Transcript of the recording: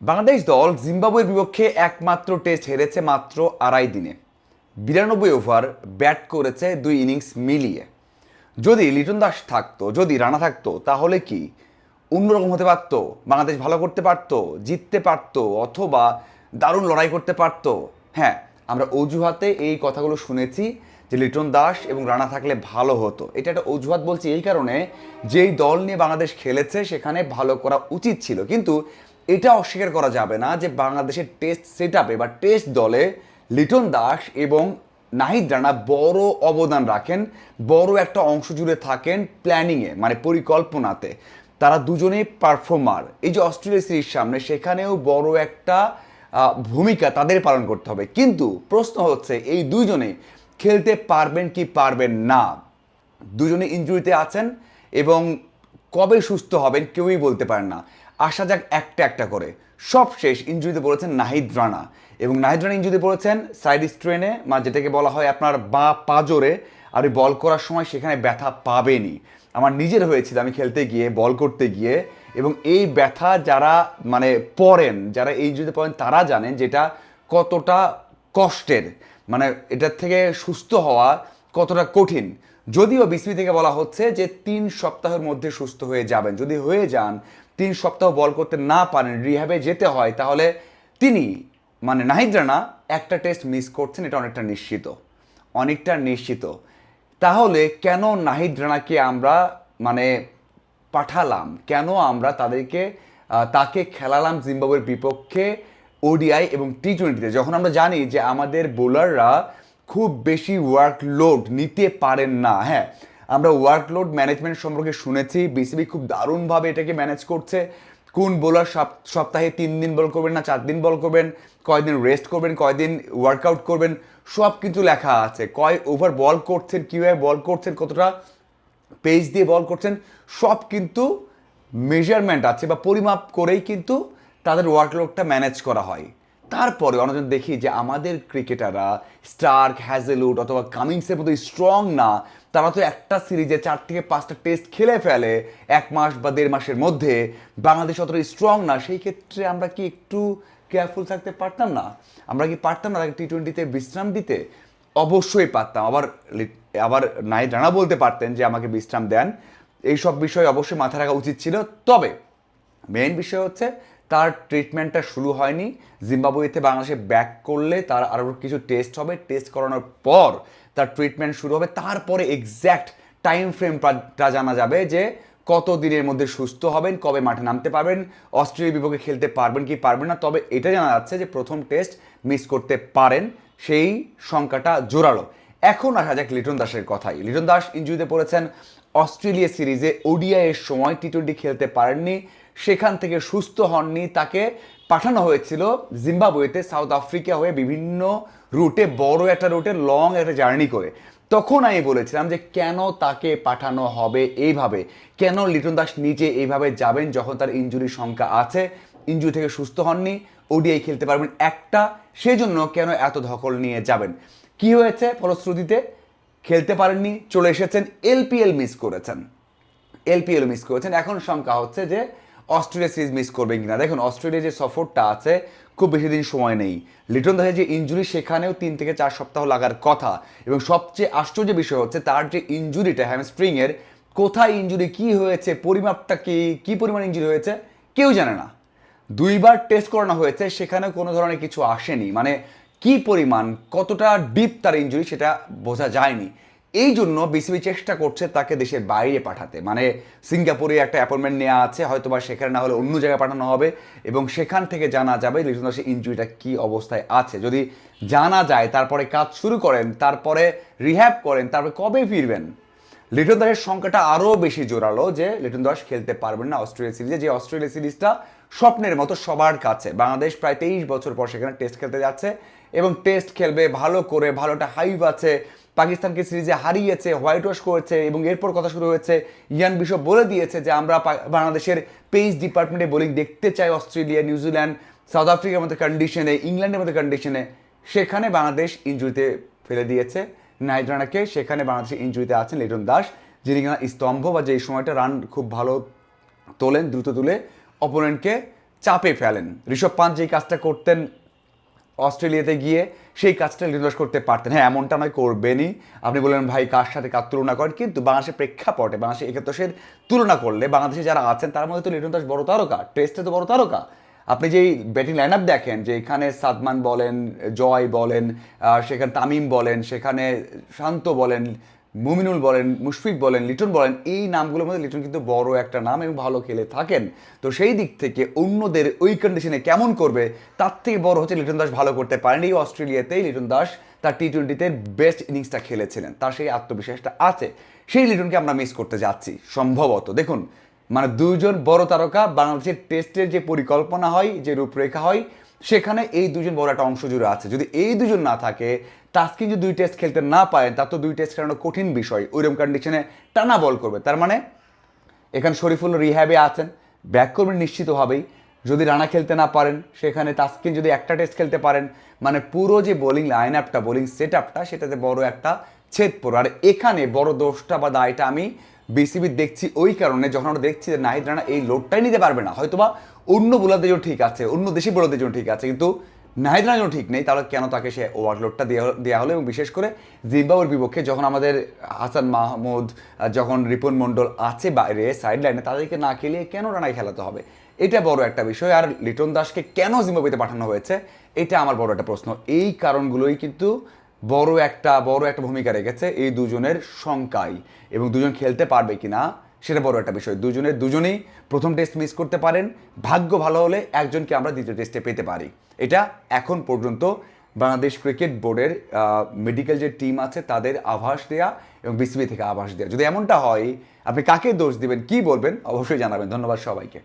বাংলাদেশ দল জিম্বাবুয়ের বিপক্ষে একমাত্র টেস্ট হেরেছে মাত্র 2.5 দিনে। 92 ওভার ব্যাট করেছে 2 ইনিংস মিলিয়ে। যদি লিটন দাস থাকতো, যদি রানা থাকতো, তাহলে কি অন্যরকম হতে পারতো? বাংলাদেশ ভালো করতে পারতো, জিততে পারতো, অথবা দারুণ লড়াই করতে পারতো। হ্যাঁ, আমরা অজুহাতে এই কথাগুলো শুনেছি যে লিটন দাস এবং রানা থাকলে ভালো হতো। এটা একটা অজুহাত বলছি এই কারণে, যেই দল নিয়ে বাংলাদেশ খেলেছে সেখানে ভালো করা উচিত ছিল। কিন্তু এটা অস্বীকার করা যাবে না যে বাংলাদেশের টেস্ট সেট আপে বা টেস্ট দলে লিটন দাস এবং নাহিদ রানা বড় অবদান রাখেন, বড় একটা অংশ জুড়ে থাকেন প্ল্যানিংয়ে, মানে পরিকল্পনাতে। তারা দুজনেই পারফর্মার। এই যে অস্ট্রেলিয়া সিরিজ সামনে, সেখানেও বড় একটা ভূমিকা তাদের পালন করতে হবে। কিন্তু প্রশ্ন হচ্ছে এই দুইজনে খেলতে পারবেন কি পারবেন না। দুজনে ইনজুরিতে আছেন এবং কবে সুস্থ হবেন কেউই বলতে পারেন না। আসা যাক একটা একটা করে। সব শেষ ইনজুরিতে পড়েছেন নাহিদ রানা, এবং নাহিদ রানা ইনজুরিতে পড়েছেন সাইড স্ট্রেনে, মানে যেটাকে বলা হয় আপনার বা পাজরে। আর ওই বল করার সময় সেখানে ব্যথা পাবেনি। আমার নিজের হয়েছিল আমি খেলতে গিয়ে, বল করতে গিয়ে, এবং এই ব্যথা যারা মানে পড়েন, যারা এই ইনজুরিতে পড়েন তারা জানেন যেটা কতটা কষ্টের, মানে এটার থেকে সুস্থ হওয়া কতটা কঠিন। যদিও বিসিবি থেকে বলা হচ্ছে যে 3 সপ্তাহের মধ্যে সুস্থ হয়ে যাবেন। যদি হয়ে যান, 3 সপ্তাহ বল করতে না পারেন, রিহ্যাবে যেতে হয়, তাহলে তিনি মানে নাহিদ রানা একটা টেস্ট মিস করছেন, এটা অনেকটা নিশ্চিত, অনেকটা নিশ্চিত। তাহলে কেন নাহিদ রানাকে আমরা মানে পাঠালাম, কেন আমরা তাকে খেলালাম জিম্বাবুয়ের বিপক্ষে ওডিআই এবং টি-20-তে, যখন আমরা জানি যে আমাদের বোলাররা খুব বেশি ওয়ার্কলোড নিতে পারেন না। হ্যাঁ, আমরা ওয়ার্কলোড ম্যানেজমেন্ট সম্পর্কে শুনেছি, বিসিবি খুব দারুণভাবে এটাকে ম্যানেজ করছে। কোন বোলার সপ্তাহে 3 দিন বল করবেন না 4 দিন বল করবেন, কয়দিন রেস্ট করবেন, কয়দিন ওয়ার্কআউট করবেন, সব কিন্তু লেখা আছে। কয় ওভার বল করছেন, কীভাবে বল করছেন, কতটা পেজ দিয়ে বল করছেন, সব কিন্তু মেজারমেন্ট আছে বা পরিমাপ করেই কিন্তু তাদের ওয়ার্কলোডটা ম্যানেজ করা হয়। তারপরে অনেকজন দেখি যে আমাদের ক্রিকেটাররা স্টার্ক, হ্যাজেলউড অথবা কামিংসের মতো স্ট্রং না। তারা তো একটা সিরিজে 4 থেকে 5টা টেস্ট খেলে ফেলে 1 মাস বা 1.5 মাসের মধ্যে। বাংলাদেশ অতটা স্ট্রং না, সেই ক্ষেত্রে আমরা কি একটু কেয়ারফুল থাকতে পারতাম না? আমরা কি পারতাম না টি-20-তে বিশ্রাম দিতে? অবশ্যই পারতাম। আবার আবার নাহিদ রানা বলতে পারতেন যে আমাকে বিশ্রাম দেন। এই সব বিষয় অবশ্যই মাথায় রাখা উচিত ছিল। তবে মেইন বিষয় হচ্ছে তার ট্রিটমেন্টটা শুরু হয়নি। জিম্বাবুয়েতে বাংলাদেশে ব্যাক করলে তার আরও কিছু টেস্ট হবে, টেস্ট করানোর পর তার ট্রিটমেন্ট শুরু হবে। তারপরে এক্স্যাক্ট টাইম ফ্রেমটা জানা যাবে যে কত দিনের মধ্যে সুস্থ হবেন, কবে মাঠে নামতে পারবেন, অস্ট্রেলিয়ার বিপক্ষে খেলতে পারবেন কি পারবেন না। তবে এটা জানা যাচ্ছে যে প্রথম টেস্ট মিস করতে পারেন, সেই সংখ্যাটা জোরালো। এখন আসা যাক লিটন দাসের কথাই। লিটন দাস ইনজুরিতে পড়েছেন অস্ট্রেলিয়া সিরিজে, ওডিআই এর সময় টি-20 খেলতে পারেননি, সেখান থেকে সুস্থ হননি। তাকে পাঠানো হয়েছিল জিম্বাবুয়েতে, সাউথ আফ্রিকা হয়ে বিভিন্ন রুটে, বড় একটা রুটে লং একটা জার্নি করে। তখন আমি বলেছিলাম যে কেন তাকে পাঠানো হবে এইভাবে, কেন লিটন দাস নিজে এইভাবে যাবেন যখন তার ইনজুরির সংখ্যা আছে, ইনজুরি থেকে সুস্থ হননি, ওডিআই খেলতে পারবেন একটা, সেজন্য কেন এত ধকল নিয়ে যাবেন। কি হয়েছে ফলশ্রুতিতে? খেলতে পারেননি, চলে এসেছেন, এলপিএল মিস করেছেন, এলপিএল মিস করেছেন। এখন শঙ্কা হচ্ছে যে অস্ট্রেলিয়া সিরিজ মিস করবেন কিনা। দেখুন, অস্ট্রেলিয়া যে সফরটা আছে খুব বেশি দিন সময় নেই। লিটন দাসের যে ইনজুরি, সেখানেও 3 থেকে 4 সপ্তাহ লাগার কথা। এবং সবচেয়ে আশ্চর্য বিষয় হচ্ছে তার যে ইনজুরিটা হ্যামস্ট্রিংয়ের, কোথায় ইনজুরি, কি হয়েছে, পরিমাপটা কি পরিমাণ ইনজুরি হয়েছে কেউ জানে না। 2বার টেস্ট করানো হয়েছে, সেখানেও কোনো ধরনের কিছু আসেনি। মানে কি পরিমাণ, কতটা ডিপ তার ইনজুরি সেটা বোঝা যায়নি। এই জন্য বিসিবি চেষ্টা করছে তাকে দেশের বাইরে পাঠাতে, মানে সিঙ্গাপুরে একটা অ্যাপয়েন্টমেন্ট নেওয়া আছে, হয়তো বা সেখানে না হলে অন্য জায়গায় পাঠানো হবে, এবং সেখান থেকে জানা যাবে লিটন দাসের ইনজুরিটা কী অবস্থায় আছে। যদি জানা যায়, তারপরে কাজ শুরু করেন, তারপরে রিহ্যাব করেন, তারপরে কবে ফিরবেন। লিটন দাসের সংখ্যাটা আরও বেশি জোরালো যে লিটন দাস খেলতে পারবেন না অস্ট্রেলিয়া সিরিজে, যে অস্ট্রেলিয়া সিরিজটা স্বপ্নের মতো সবার কাছে। বাংলাদেশ প্রায় 23 বছর পর সেখানে টেস্ট খেলতে যাচ্ছে, এবং টেস্ট খেলবে ভালো করে, ভালো একটা হাইপ আছে। পাকিস্তানকে সিরিজে হারিয়েছে, হোয়াইট ওয়াশ করেছে, এবং এরপর কথা শুরু হয়েছে, ইয়ান বিশপ বলে দিয়েছে যে আমরা বাংলাদেশের পেস ডিপার্টমেন্টে বোলিং দেখতে চাই অস্ট্রেলিয়া, নিউজিল্যান্ড, সাউথ আফ্রিকার মতো কন্ডিশনে, ইংল্যান্ডের মতো কন্ডিশনে। সেখানে বাংলাদেশ ইনজুরিতে ফেলে দিয়েছে নাহিদ রানাকে, সেখানে বাংলাদেশের ইনজুরিতে আছেন লিটন দাস, যিনি কিনা স্তম্ভ, বা যে সময়টা রান খুব ভালো তোলেন, দ্রুত তুলে অপোনেন্টকে চাপে ফেলেন। ঋষভ পান্ট যেই কাজটা করতেন অস্ট্রেলিয়াতে গিয়ে, সেই কাজটা লিটন দাস করতে পারতেন। হ্যাঁ, এমনটা নয় করবেনই। আপনি বললেন ভাই কার সাথে কার তুলনা করেন, কিন্তু বাংলাদেশের প্রেক্ষাপটে বাংলাদেশের একাদশের তুলনা করলে বাংলাদেশে যারা আছেন তার মধ্যে তো লিটন দাস বড় তারকা, টেস্টে তো বড় তারকা। আপনি যেই ব্যাটিং লাইন আপ দেখেন, যে এখানে সাদমান বলেন, জয় বলেন, সেখানে তামিম বলেন, সেখানে শান্ত বলেন, মুমিনুল বলেন, মুশফিক বলেন, লিটন বলেন, এই নামগুলোর মধ্যে লিটন কিন্তু বড় একটা নাম এবং ভালো খেলে থাকেন। তো সেই দিক থেকে অন্যদের ওই কন্ডিশনে কেমন করবে তার থেকে বড় হচ্ছে লিটন দাস ভালো করতে পারেন। এই অস্ট্রেলিয়াতেই লিটন দাস তার টি-20-তে বেস্ট ইনিংসটা খেলেছিলেন, তার সেই আত্মবিশ্বাসটা আছে। সেই লিটনকে আমরা মিস করতে যাচ্ছি সম্ভবত। দেখুন, মানে দুইজন বড় তারকা, বাংলাদেশের টেস্টের যে পরিকল্পনা হয়, যে রূপরেখা হয়, সেখানে এই দুজন বড় একটা অংশ জুড়ে আছে। যদি এই দুজন না থাকে, তাস্কিন যদি 2 টেস্ট খেলতে না পারেন, তার তো 2 টেস্ট খেলানো কঠিন বিষয়। ওইরকম কন্ডিশনে টানা বল করবে, তার মানে এখানে শরীফুল রিহ্যাবে আছেন, ব্যাক করবেন নিশ্চিতভাবেই। যদি রানা খেলতে না পারেন, সেখানে তাসকিন যদি একটা টেস্ট খেলতে পারেন, মানে পুরো যে বোলিং লাইন আপটা, বোলিং সেট আপটা, সেটাতে বড় একটা ছেদ পড়ে। আর এখানে বড় দোষটা বা দায়টা আমি বিসিবি দেখছি ওই কারণে, যখন আমরা দেখছি যে নাহিদ রানা এই লোডটাই নিতে পারবে না। হয়তোবা অন্য বোলারদের জন্য ঠিক আছে, অন্য দেশি বোলারদের জন্য ঠিক আছে, কিন্তু নাহিদ রানার জন্য ঠিক নেই। তাহলে কেন তাকে সে ওভারলোডটা দেওয়া হলো? এবং বিশেষ করে জিম্বাবুয়ের বিপক্ষে যখন আমাদের হাসান মাহমুদ, যখন রিপন মণ্ডল আছে বাইরে সাইড লাইনে, তাদেরকে না খেলিয়ে কেন রানায় খেলাতে হবে? এটা বড় একটা বিষয়। আর লিটন দাসকে কেন জিম্বাবুয়েতে পাঠানো হয়েছে, এটা আমার বড় একটা প্রশ্ন। এই কারণগুলোই কিন্তু বড় একটা ভূমিকা রেখেছে এই দুজনের সংখ্যায়। এবং দুজন খেলতে পারবে কিনা সেটা বড় একটা বিষয়। দুজনেই প্রথম টেস্ট মিস করতে পারেন, ভাগ্য ভালো হলে একজনকে আমরা দ্বিতীয় টেস্টে পেতে পারি। এটা এখন পর্যন্ত বাংলাদেশ ক্রিকেট বোর্ডের মেডিকেল যে টিম আছে তাদের আভাস দেয়া এবং বিসিবি থেকে আভাস দেয়া। যদি এমনটা হয়, আপনি কাকে দোষ দিবেন, কি বলবেন, অবশ্যই জানাবেন। ধন্যবাদ সবাইকে।